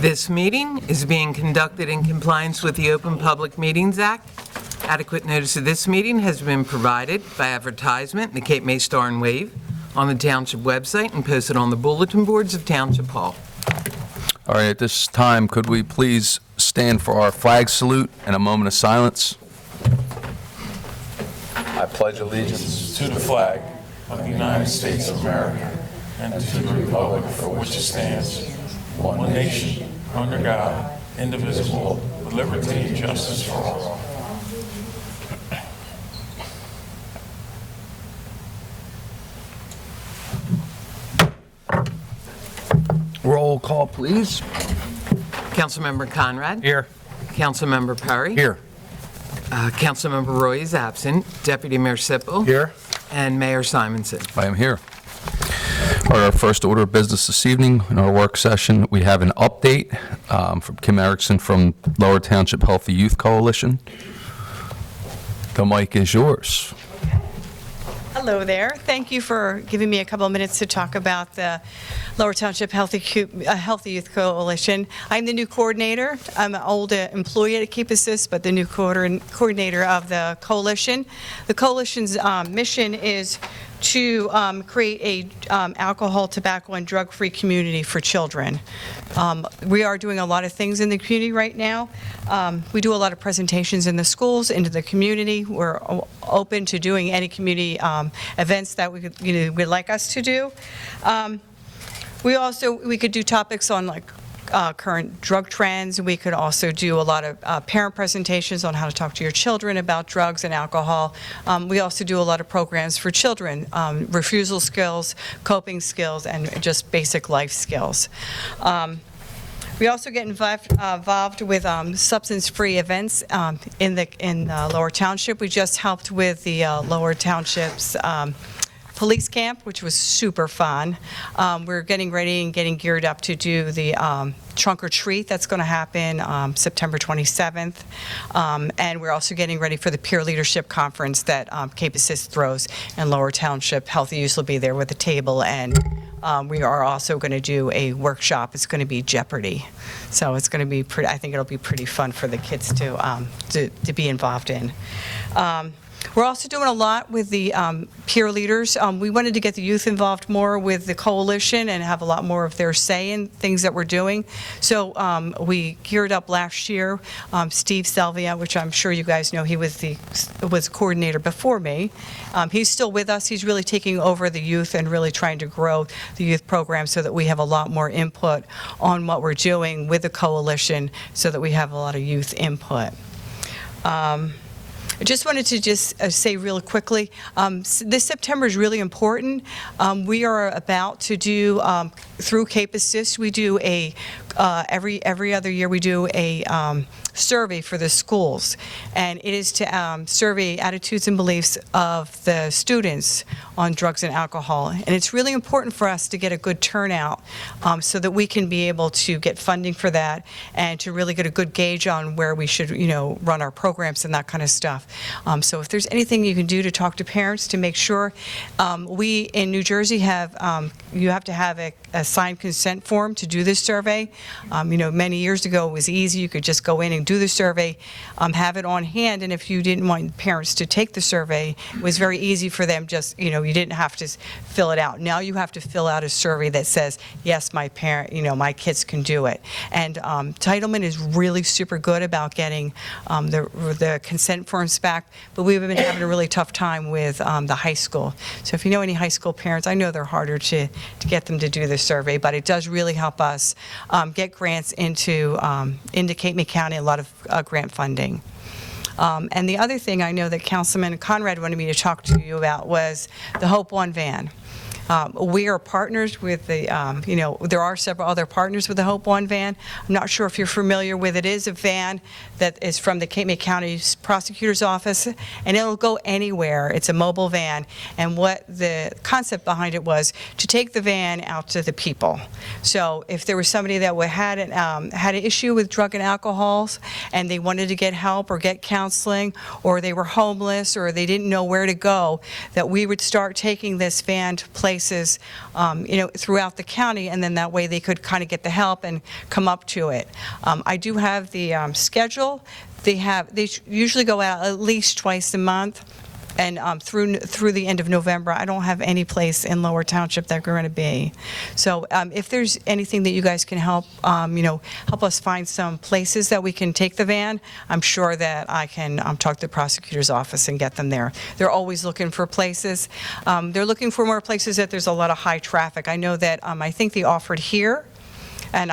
This meeting is being conducted in compliance with the Open Public Meetings Act. Adequate notice of this meeting has been provided by advertisement in the Cape May Star and Wave, on the Township website, and posted on the bulletin boards of Township Hall. All right, at this time, could we please stand for our flag salute and a moment of silence? I pledge allegiance to the flag of the United States of America and to the republic for which it stands, one nation, under God, indivisible, with liberty and justice for all. Roll call, please. Councilmember Conrad? Here. Councilmember Perry? Here. Councilmember Roy is absent. Deputy Mayor Sippel? Here. And Mayor Simonson. I am here. All right, our first order of business this evening in our work session, we have an update from Kim Erickson from Lower Township Healthy Youth Coalition. The mic is yours. Hello there. Thank you for giving me a couple of minutes to talk about the Lower Township Healthy Youth Coalition. I'm the new coordinator. I'm an old employee at Keep Assist, but the new coordinator of the coalition. The coalition's mission is to create a alcohol, tobacco, and drug-free community for children. We are doing a lot of things in the community right now. We do a lot of presentations in the schools, into the community. We're open to doing any community events that would like us to do. We could do topics on like current drug trends. We could also do a lot of parent presentations on how to talk to your children about drugs and alcohol. We also do a lot of programs for children, refusal skills, coping skills, and just basic life skills. We also get involved with substance-free events in Lower Township. We just helped with the Lower Township's police camp, which was super fun. We're getting ready and getting geared up to do the trunk or treat that's going to happen September 27th. And we're also getting ready for the peer leadership conference that Cape Assist throws in Lower Township. Healthy Youth will be there with a table, and we are also going to do a workshop. It's going to be Jeopardy. So it's going to be I think it'll be pretty fun for the kids to be involved in. We're also doing a lot with the peer leaders. We wanted to get the youth involved more with the coalition and have a lot more of their say in things that we're doing. So we geared up last year. Steve Selvia, which I'm sure you guys know, he was coordinator before me. He's still with us. He's really taking over the youth and really trying to grow the youth program so that we have a lot more input on what we're doing with the coalition so that we have a lot of youth input. I just wanted to say real quickly, this September is really important. We are about to do, through Cape Assist, we do every other year we do a survey for the schools, and it is to survey attitudes and beliefs of the students on drugs and alcohol. And it's really important for us to get a good turnout so that we can be able to get funding for that and to really get a good gauge on where we should, run our programs and that kind of stuff. So if there's anything you can do to talk to parents to make sure, we in New Jersey have, you have to have a signed consent form to do this survey. Many years ago it was easy. You could just go in and do the survey, have it on hand, and if you didn't want parents to take the survey, it was very easy for them. Just, you didn't have to fill it out. Now you have to fill out a survey that says, yes, my my kids can do it. And Titleman is really super good about getting the consent forms back, but we've been having a really tough time with the high school. So if you know any high school parents, I know they're harder to get them to do this survey, but it does really help us get grants into Cape May County, a lot of grant funding. And the other thing I know that Councilman Conrad wanted me to talk to you about was the Hope One van. We are partners with the, there are several other partners with the Hope One van. I'm not sure if you're familiar with it. It is a van that is from the Cape May County Prosecutor's Office, and it'll go anywhere. It's a mobile van, and what the concept behind it was to take the van out to the people. So if there was somebody that had an issue with drug and alcohols, and they wanted to get help or get counseling, or they were homeless, or they didn't know where to go, that we would start taking this van to places places, throughout the county, and then that way they could kind of get the help and come up to it. I do have the schedule. They usually go out at least twice a month. And through the end of November, I don't have any place in Lower Township that we're going to be. So if there's anything that you guys can help, help us find some places that we can take the van, I'm sure that I can talk to the prosecutor's office and get them there. They're always looking for places. They're looking for more places that there's a lot of high traffic. I know that I think they offered here. And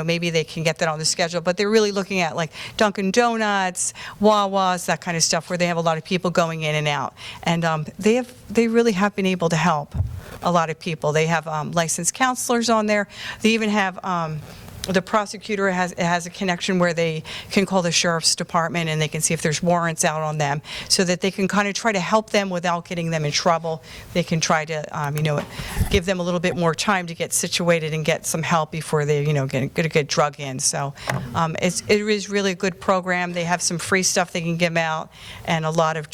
maybe they can get that on the schedule, but they're really looking at like Dunkin' Donuts, Wawa's, that kind of stuff, where they have a lot of people going in and out. And they really have been able to help a lot of people. They have licensed counselors on there. They even have the prosecutor has a connection where they can call the sheriff's department and they can see if there's warrants out on them, so that they can kind of try to help them without getting them in trouble. They can try to, give them a little bit more time to get situated and get some help before they, get drug in. So it is really a good program. They have some free stuff they can give out, and a lot of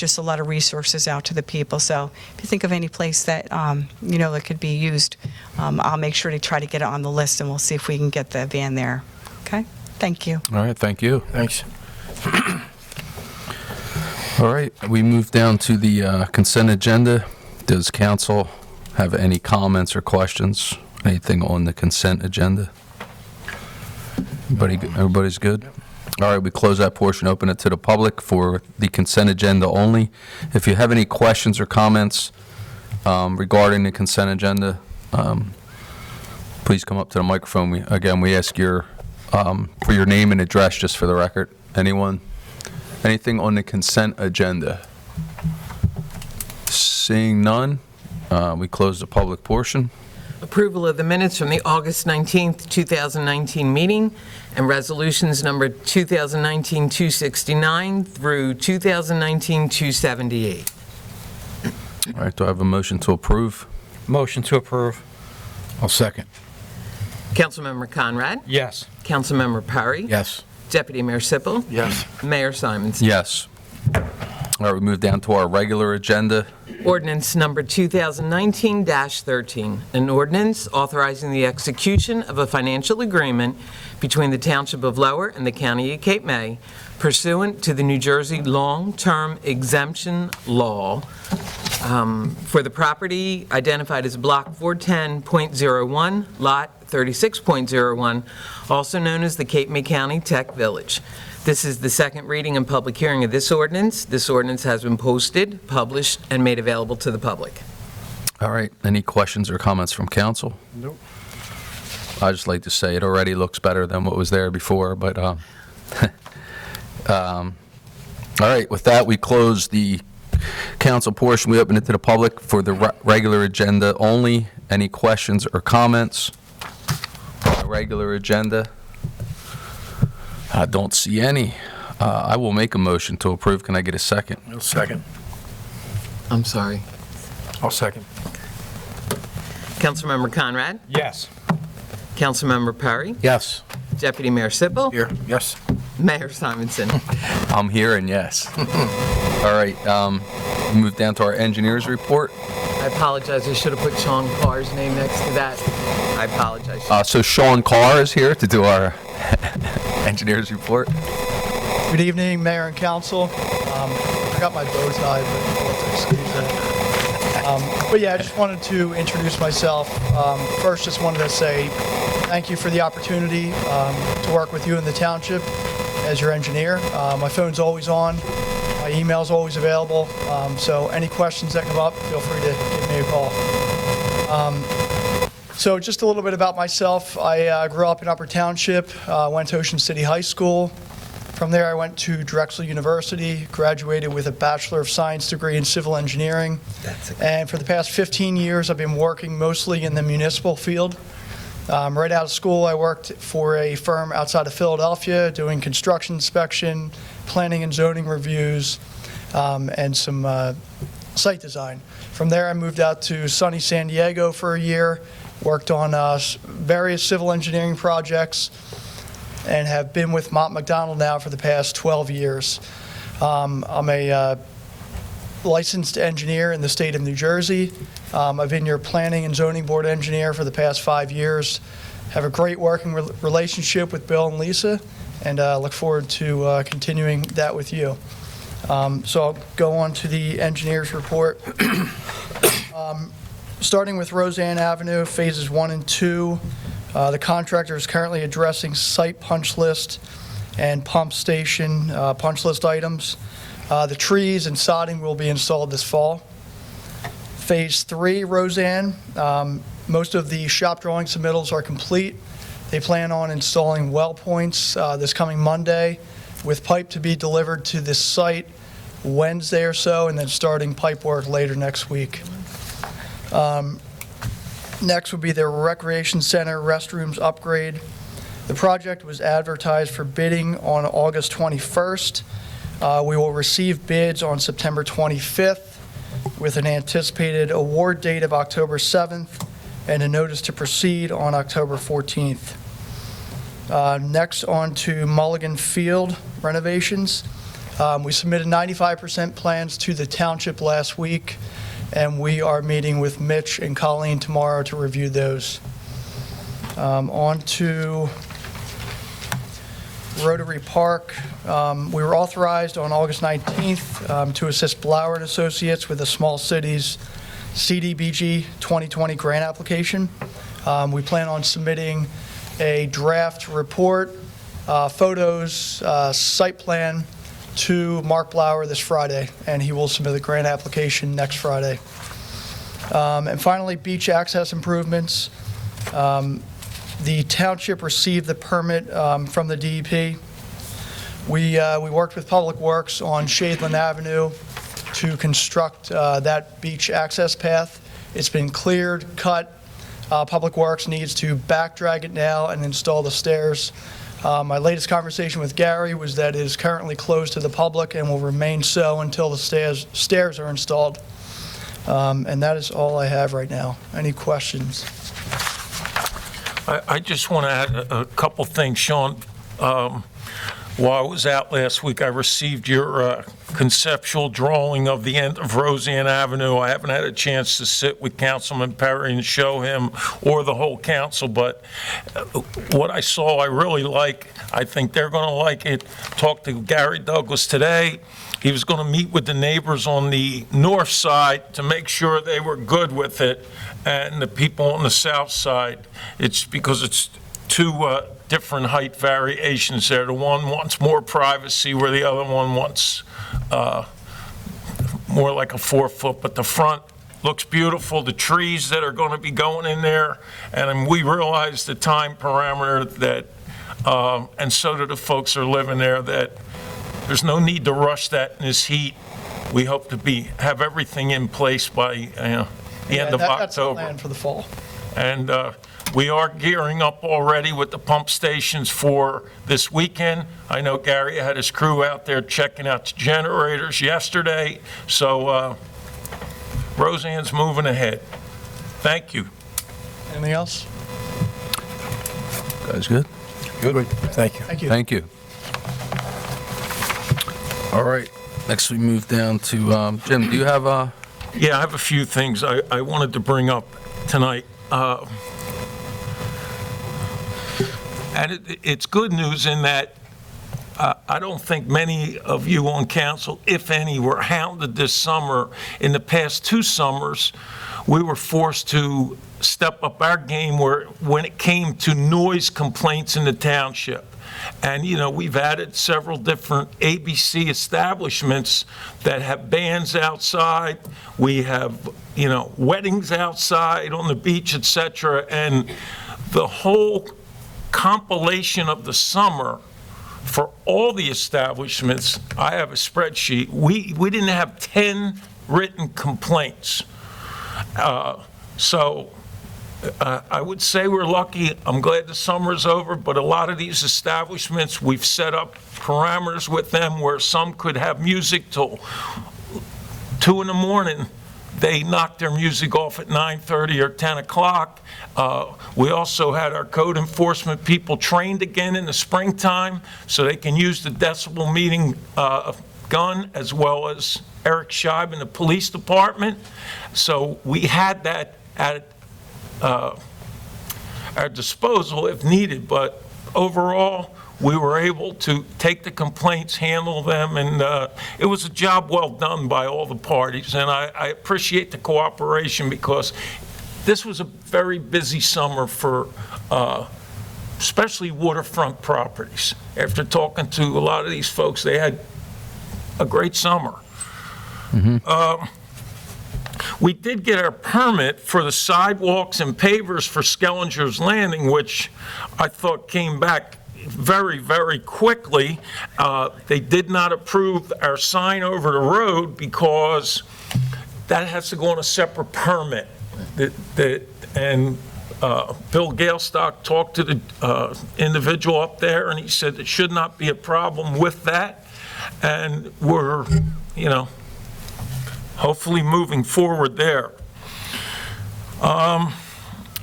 resources out to the people. So if you think of any place that, that could be used, I'll make sure to try to get it on the list, and we'll see if we can get the van there. Okay? Thank you. All right, thank you. Thanks. All right, we move down to the consent agenda. Does council have any comments or questions? Anything on the consent agenda? Everybody's good? All right, we close that portion, open it to the public for the consent agenda only. If you have any questions or comments regarding the consent agenda, please come up to the microphone. We ask for your name and address, just for the record. Anyone? Anything on the consent agenda? Seeing none, we close the public portion. Approval of the minutes from the August 19th, 2019 meeting and resolutions number 2019-269 through 2019-278. All right, do I have a motion to approve? Motion to approve. I'll second. Councilmember Conrad? Yes. Councilmember Perry? Yes. Deputy Mayor Sippel? Yes. Mayor Simonson? Yes. All right, we move down to our regular agenda. Ordinance number 2019-13, an ordinance authorizing the execution of a financial agreement between the Township of Lower and the County of Cape May pursuant to the New Jersey Long-Term Exemption Law for the property identified as Block 410.01, Lot 36.01, also known as the Cape May County Tech Village. This is the second reading and public hearing of this ordinance. This ordinance has been posted, published, and made available to the public. All right, any questions or comments from council? Nope. I'd just like to say it already looks better than what was there before, but, all right, with that, we close the council portion. We open it to the public for the regular agenda only. Any questions or comments on the regular agenda? I don't see any. I will make a motion to approve. Can I get a second? I'll second. I'm sorry. I'll second. Councilmember Conrad? Yes. Councilmember Perry? Yes. Deputy Mayor Sippel? Here. Yes. Mayor Simonson? I'm here and yes. All right, move down to our engineers report. I apologize, I should have put Sean Carr's name next to that. I apologize. So Sean Carr is here to do our engineers report. Good evening, Mayor and Council. I got my bow tie, but I'll have to excuse it. But yeah, I just wanted to introduce myself. First, just wanted to say thank you for the opportunity to work with you in the township as your engineer. My phone's always on. My email's always available. So any questions that come up, feel free to give me a call. So just a little bit about myself. I grew up in Upper Township, went to Ocean City High School. From there, I went to Drexel University, graduated with a Bachelor of Science degree in Civil Engineering. And for the past 15 years, I've been working mostly in the municipal field. Right out of school, I worked for a firm outside of Philadelphia doing construction inspection, planning and zoning reviews, and some site design. From there, I moved out to sunny San Diego for a year, worked on various civil engineering projects, and have been with Mott McDonald now for the past 12 years. I'm a licensed engineer in the state of New Jersey, I've been your planning and zoning board engineer for the past 5 years. Have a great working relationship with Bill and Lisa, and look forward to continuing that with you. So I'll go on to the engineer's report. Starting with Roseanne Avenue, phases 1 and 2. The contractor is currently addressing site punch list and pump station punch list items. The trees and sodding will be installed this fall. Phase 3, Roseanne, most of the shop drawing submittals are complete. They plan on installing well points this coming Monday, with pipe to be delivered to this site Wednesday or so, and then starting pipe work later next week. Next would be the Recreation Center restrooms upgrade. The project was advertised for bidding on August 21st. We will receive bids on September 25th with an anticipated award date of October 7th and a notice to proceed on October 14th. Next, on to Mulligan Field renovations. We submitted 95% plans to the township last week, and we are meeting with Mitch and Colleen tomorrow to review those. On to Rotary Park. We were authorized on August 19th to assist Blower and Associates with the Small Cities CDBG 2020 grant application. We plan on submitting a draft report, photos, site plan to Mark Blower this Friday, and he will submit the grant application next Friday. And finally, beach access improvements. The township received the permit from the DEP. We worked with Public Works on Shadeland Avenue to construct that beach access path. It's been cleared, cut. Public Works needs to back drag it now and install the stairs. My latest conversation with Gary was that it is currently closed to the public and will remain so until the stairs are installed. And that is all I have right now. Any questions? I just want to add a couple things, Sean. While I was out last week, I received your conceptual drawing of the end of Roseanne Avenue. I haven't had a chance to sit with Councilman Perry and show him or the whole council, but what I saw I really like. I think they're going to like it. Talked to Gary Douglas today. He was going to meet with the neighbors on the north side to make sure they were good with it, and the people on the south side, it's because it's two different height variations there. The one wants more privacy where the other one wants more like a 4-foot, but the front looks beautiful. The trees that are going to be going in there, and we realize the time parameter that, and so do the folks that are living there, that there's no need to rush that in this heat. We hope to have everything in place by the end of That's the October. plan for the fall. And we are gearing up already with the pump stations for this weekend. I know Gary had his crew out there checking out the generators yesterday. So Roseanne's moving ahead. Thank you. Anything else? Guys good? Good. Thank you. Thank you. Thank you. All right, next we move down to, Jim, do you have Yeah, I have a few things I wanted to bring up tonight. And it's good news in that I don't think many of you on council, if any, were hounded this summer. In the past 2 summers, we were forced to step up our game when it came to noise complaints in the township. And, we've added several different ABC establishments that have bands outside. We have, weddings outside on the beach, et cetera. And the whole compilation of the summer for all the establishments, I have a spreadsheet. We didn't have 10 written complaints. So I would say we're lucky. I'm glad the summer's over, but a lot of these establishments, we've set up parameters with them where some could have music till 2 in the morning. They knocked their music off at 9:30 or 10 o'clock. We also had our code enforcement people trained again in the springtime so they can use the decibel gun, as well as Eric Scheib in the police department. So we had that at our disposal if needed, but overall, we were able to take the complaints, handle them, and it was a job well done by all the parties. And I appreciate the cooperation, because this was a very busy summer for especially waterfront properties. After talking to a lot of these folks, they had a great summer. We did get our permit for the sidewalks and pavers for Skellinger's Landing, which I thought came back very, very quickly. They did not approve our sign over the road because that has to go on a separate permit. And Bill Galestock talked to the individual up there, and he said it should not be a problem with that. And we're, hopefully moving forward there.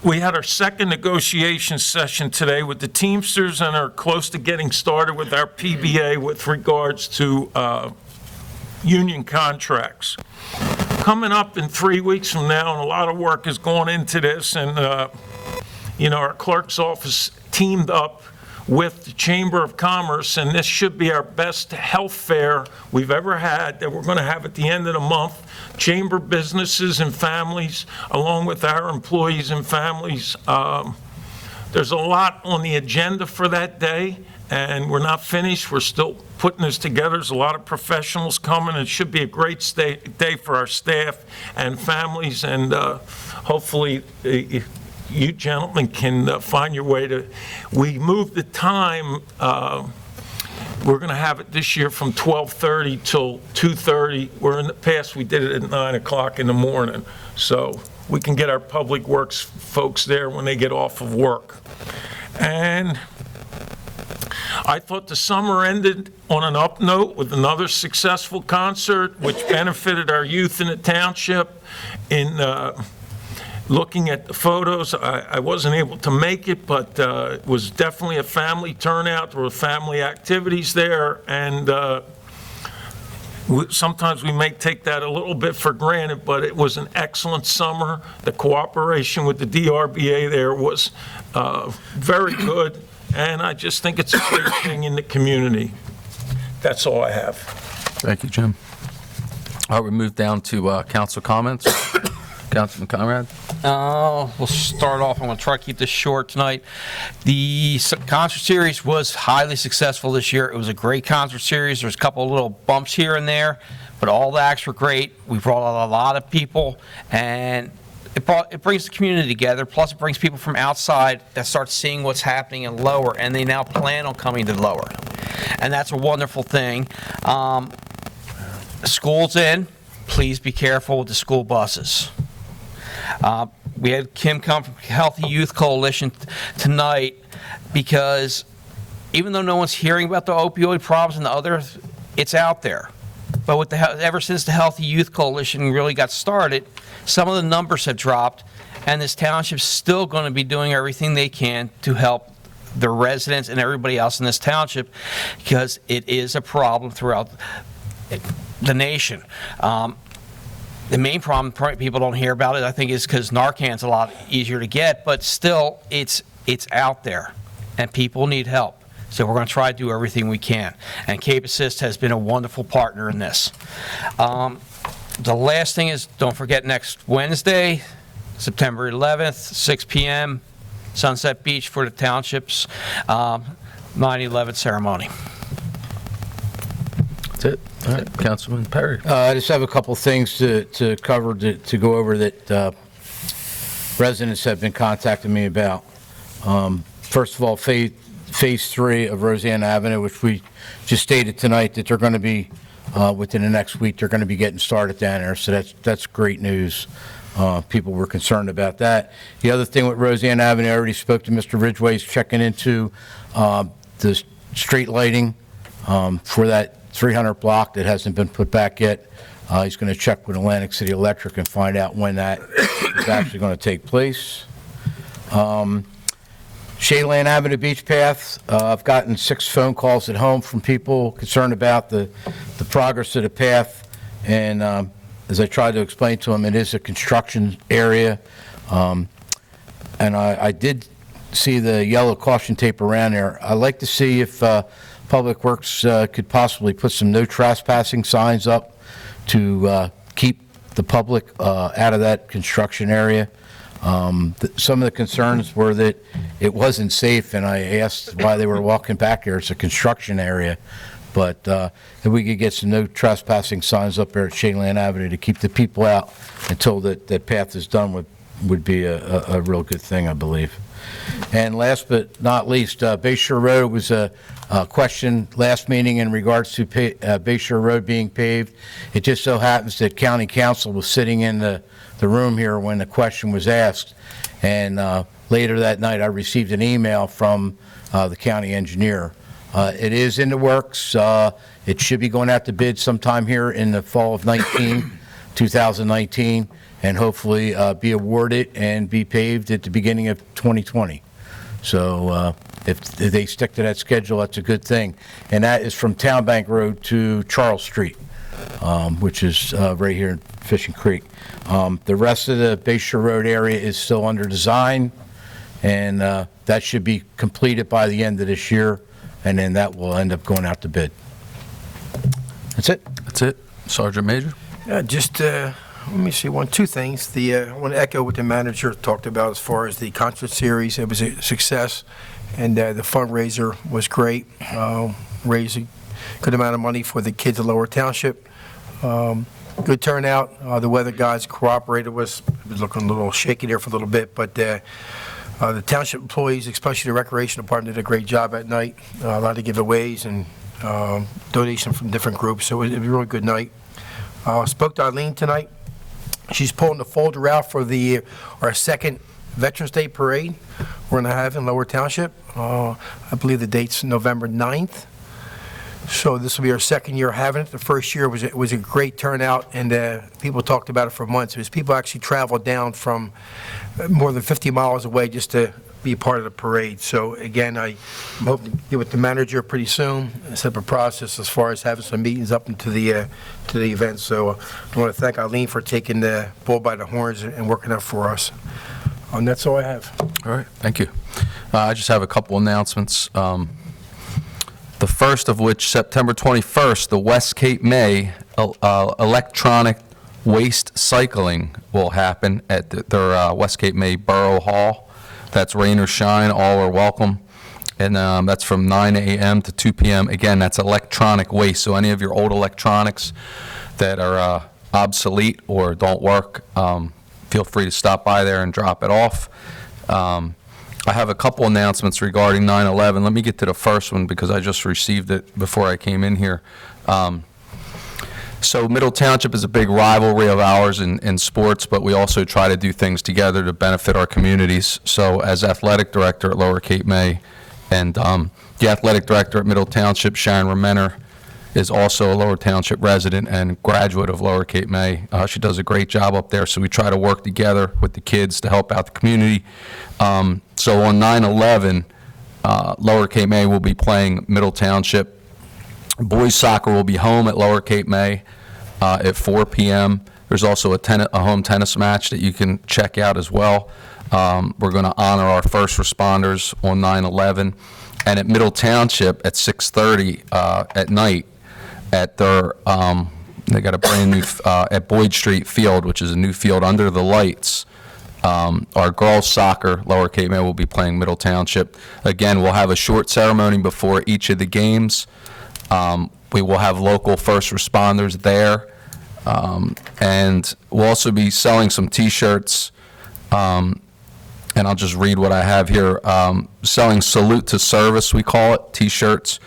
We had our second negotiation session today with the Teamsters and are close to getting started with our PBA with regards to union contracts. Coming up in 3 weeks from now, and a lot of work is going into this, and our clerk's office teamed up with the Chamber of Commerce, and this should be our best health fair we've ever had that we're going to have at the end of the month. Chamber businesses and families, along with our employees and families. There's a lot on the agenda for that day, and we're not finished. We're still putting this together. There's a lot of professionals coming. It should be a great day for our staff and families, and hopefully you gentlemen can find your way to. We moved the time. We're going to have it this year from 12:30 till 2:30. Where in the past we did it at 9 o'clock in the morning, so we can get our public works folks there when they get off of work. And I thought the summer ended on an up note with another successful concert, which benefited our youth in the township. In looking at the photos, I wasn't able to make it, but it was definitely a family turnout. There were family activities there, and sometimes we may take that a little bit for granted, but it was an excellent summer. The cooperation with the DRBA there was very good, and I just think it's a great thing in the community. That's all I have. Thank you, Jim. All right, we move down to council comments. Councilman Conrad? We'll start off. I'm going to try to keep this short tonight. The concert series was highly successful this year. It was a great concert series. There's a couple of little bumps here and there, but all the acts were great. We brought out a lot of people, and it brings the community together. Plus, it brings people from outside that start seeing what's happening in Lower, and they now plan on coming to Lower, and that's a wonderful thing. School's in. Please be careful with the school buses. We had Kim come from Healthy Youth Coalition tonight, because even though no one's hearing about the opioid problems and the others, it's out there. But with ever since the Healthy Youth Coalition really got started, some of the numbers have dropped, and this township's still going to be doing everything they can to help the residents and everybody else in this township, because it is a problem throughout the nation. The main problem people don't hear about it, I think, is because Narcan's a lot easier to get, but still, it's out there, and people need help. So we're going to try to do everything we can. And Cape Assist has been a wonderful partner in this. The last thing is, don't forget next Wednesday, September 11th, 6 p.m., Sunset Beach for the Township's 9/11 ceremony. That's it. All right, Councilman Perry. I just have a couple things to cover, to go over that residents have been contacting me about. First of all, Phase 3 of Roseanne Avenue, which we just stated tonight that they're going to be, within the next week, they're going to be getting started down there, so that's great news. People were concerned about that. The other thing with Roseanne Avenue, I already spoke to Mr. Ridgway's checking into the street lighting for that 300 block that hasn't been put back yet. He's going to check with Atlantic City Electric and find out when that is actually going to take place. Shayland Avenue Beach Path, I've gotten 6 phone calls at home from people concerned about the progress of the path, and as I tried to explain to him, it is a construction area. And I did see the yellow caution tape around there. I'd like to see if Public Works could possibly put some no trespassing signs up to keep the public out of that construction area. Some of the concerns were that it wasn't safe, and I asked why they were walking back there. It's a construction area. But if we could get some no trespassing signs up there at Shaneland Avenue to keep the people out until that path is done would be a real good thing, I believe. And last but not least, Bayshore Road was a question last meeting in regards to Bayshore Road being paved. It just so happens that County Council was sitting in the room here when the question was asked, and later that night I received an email from the county engineer. It is in the works. It should be going out to bid sometime here in the fall of 2019, and hopefully be awarded and be paved at the beginning of 2020. So if they stick to that schedule, that's a good thing. And that is from Town Bank Road to Charles Street, which is right here in Fishing Creek. The rest of the Bayshore Road area is still under design, and that should be completed by the end of this year, and then that will end up going out to bid. That's it. That's it. Sergeant Major? Just, let me see, two things. I want to echo what the manager talked about as far as the concert series. It was a success, and the fundraiser was great. Raised a good amount of money for the kids of Lower Township. Good turnout. The weather guys cooperated with us. It was looking a little shaky there for a little bit, but the township employees, especially the recreation department, did a great job at night. A lot of giveaways and donations from different groups, so it was a really good night. Spoke to Eileen tonight. She's pulling the folder out for our second Veterans Day Parade we're going to have in Lower Township. I believe the date's November 9th. So this will be our second year having it. The first year was a great turnout, and people talked about it for months. It was people actually traveled down from more than 50 miles away just to be part of the parade. So again, I'm hoping to get with the manager pretty soon, set up a process as far as having some meetings up into the event. So I want to thank Eileen for taking the bull by the horns and working out for us. And that's all I have. All right, thank you. I just have a couple announcements. The first of which, September 21st, the West Cape May electronic waste cycling will happen at their West Cape May Borough Hall. That's rain or shine, all are welcome. And that's from 9 a.m. to 2 p.m. Again, that's electronic waste, so any of your old electronics that are obsolete or don't work, feel free to stop by there and drop it off. I have a couple announcements regarding 9/11. Let me get to the first one because I just received it before I came in here. So Middle Township is a big rivalry of ours in sports, but we also try to do things together to benefit our communities. So as athletic director at Lower Cape May, and the athletic director at Middle Township, Sharon Remenner, is also a Lower Township resident and graduate of Lower Cape May. She does a great job up there, so we try to work together with the kids to help out the community. So on 9/11, Lower Cape May will be playing Middle Township. Boys soccer will be home at Lower Cape May at 4 p.m. There's also a home tennis match that you can check out as well. We're going to honor our first responders on 9/11. And at Middle Township at 6:30 at night at their, they got a brand new, at Boyd Street Field, which is a new field under the lights. Our girls soccer, Lower Cape May, will be playing Middle Township. Again, we'll have a short ceremony before each of the games. We will have local first responders there. And we'll also be selling some T-shirts. And I'll just read what I have here. Selling Salute to Service, we call it, T-shirts.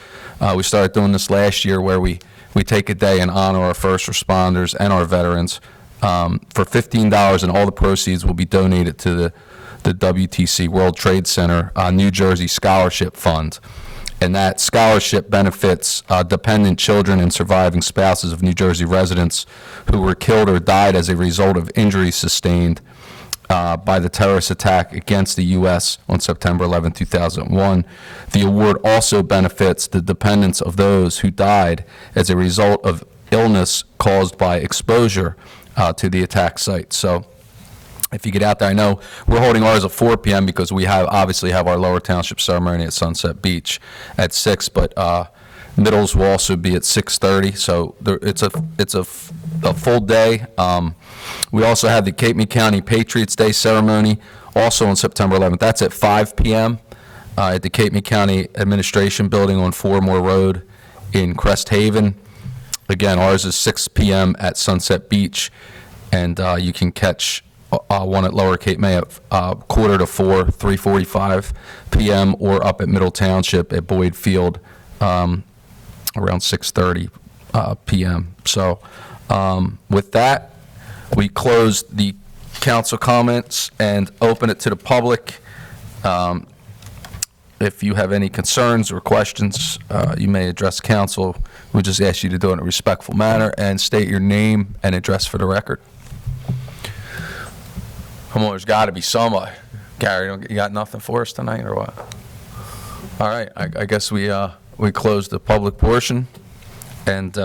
We started doing this last year where we take a day and honor our first responders and our veterans for $15, and all the proceeds will be donated to the WTC World Trade Center New Jersey Scholarship Fund. And that scholarship benefits dependent children and surviving spouses of New Jersey residents who were killed or died as a result of injuries sustained by the terrorist attack against the U.S. on September 11, 2001. The award also benefits the dependents of those who died as a result of illness caused by exposure to the attack site. So if you get out there, I know we're holding ours at 4 p.m. because we obviously have our Lower Township ceremony at Sunset Beach at 6, but middles will also be at 6:30, so it's a full day. We also have the Cape May County Patriots Day ceremony, also on September 11th. That's at 5 p.m. At the Cape May County Administration Building on Foremore Road in Crest Haven. Again, ours is 6 p.m. at Sunset Beach, and you can catch one at Lower Cape May at 3:45, 3:45 p.m., or up at Middle Township at Boyd Field around 6:30 p.m. So with that, we close the council comments and open it to the public. If you have any concerns or questions, you may address council. We just ask you to do it in a respectful manner and state your name and address for the record. Come on, there's got to be somebody. Gary, you got nothing for us tonight, or what? All right, I guess we close the public portion, and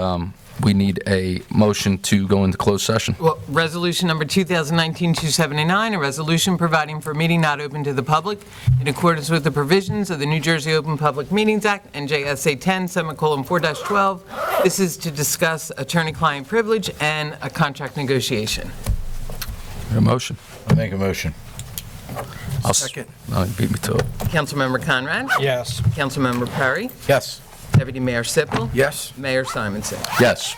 we need a motion to go into closed session. Well, resolution number 2019-279, a resolution providing for a meeting not open to the public in accordance with the provisions of the New Jersey Open Public Meetings Act and JSA 10:4-12. This is to discuss attorney-client privilege and a contract negotiation. A motion. I make a motion. I'll Second. You beat me to it. Councilmember Conrad? Yes. Councilmember Perry? Yes. Deputy Mayor Sippel? Yes. Mayor Simonson? Yes.